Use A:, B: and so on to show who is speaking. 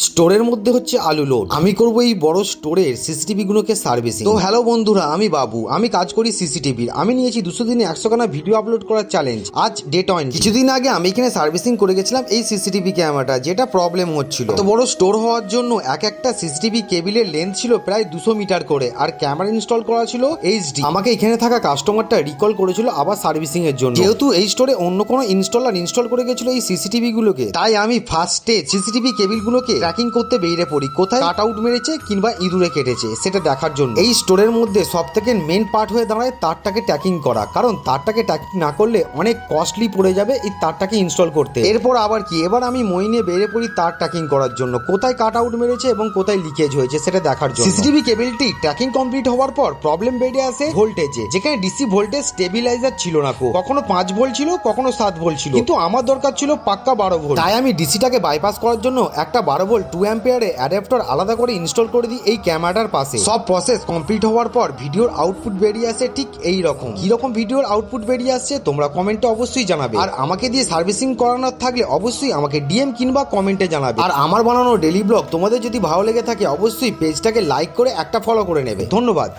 A: স্টোরের মধ্যে হচ্ছে আলু লোড। আমি করব এই বড় স্টোরের সিসিটিভি গুলোকে সার্ভিসিং। তো হ্যালো বন্ধুরা, আমি বাবু, আমি কাজ করি সিসিটিভির। আমি নিয়েছি 200 দিনে 100 খানা ভিডিও আপলোড করার চ্যালেঞ্জ। আজ ডে 20। কিছুদিন আগে আমি এখানে সার্ভিসিং করে গেছিলাম এই সিসিটিভি ক্যামেরাটা, যেটা প্রবলেম হচ্ছিল। এত বড় স্টোর হওয়ার জন্য এক একটা সিসিটিভি কেবিলের লেন্থ ছিল প্রায় 200 মিটার করে, আর ক্যামেরা ইনস্টল করা ছিল এইচডি। আমাকে এখানে থাকা কাস্টমারটা রিকল করেছিল আবার সার্ভিসিং এর জন্য। যেহেতু এই স্টোরে অন্য কোনো ইনস্টলার ইনস্টল করে গেছিল এই সিসিটিভি গুলোকে, তাই আমি ফার্স্টে সিসিটিভি কেবিল গুলোকে ট্র্যাকিং করতে বেরিয়ে পড়ি, কোথায় কাট আউট মেরেছে কিংবা ইঁদুরে কেটেছে সেটা দেখার জন্য। এই স্টোরের মধ্যে সব থেকে মেন পার্ট হয়ে দাঁড়ায় তারটাকে ট্র্যাকিং করা, কারণ তারটাকে ট্র্যাকিং না করলে অনেক কস্টলি পড়ে যাবে এই তারটাকে ইনস্টল করতে। এরপর আবার কি, এবার আমি মই নিয়ে বেরিয়ে পড়ি তার ট্র্যাকিং করার জন্য, কোথায় কাট আউট মেরেছে এবং কোথায় লিকেজ হয়েছে সেটা দেখার জন্য। সিসিটিভি কেবিলটি ট্র্যাকিং কমপ্লিট হওয়ার পর প্রবলেম বেরিয়ে আসে ভোল্টেজে, যেখানে ডিসি ভোল্টেজ স্টেবিলাইজার ছিল না, কখনো 5 ভোল্ট ছিল, কখনো 7 ভোল্ট ছিল, কিন্তু আমার দরকার ছিল পাক্কা 12 ভোল্ট। তাই আমি ডিসিটাকে বাইপাস করার জন্য একটা 12 ভোল্ট 2 অ্যাম্পিয়ারে অ্যাডাপ্টার আলাদা করে ইনস্টল করে দিই এই ক্যামেরাটার পাশে। সব প্রসেস কমপ্লিট হওয়ার পর ভিডিওর আউটপুট বেরিয়ে আসে ঠিক এই রকম। কি রকম ভিডিওর আউটপুট বেরিয়ে আসছে তোমরা কমেন্টে অবশ্যই জানাবে, আর আমাকে দিয়ে সার্ভিসিং করানোর থাকলে অবশ্যই আমাকে ডিএম কিংবা কমেন্টে জানাবে। আর আমার বানানো ডেইলি ব্লগ তোমাদের যদি ভালো লেগে থাকে অবশ্যই পেজটাকে লাইক করে একটা ফলো করে নেবে। ধন্যবাদ।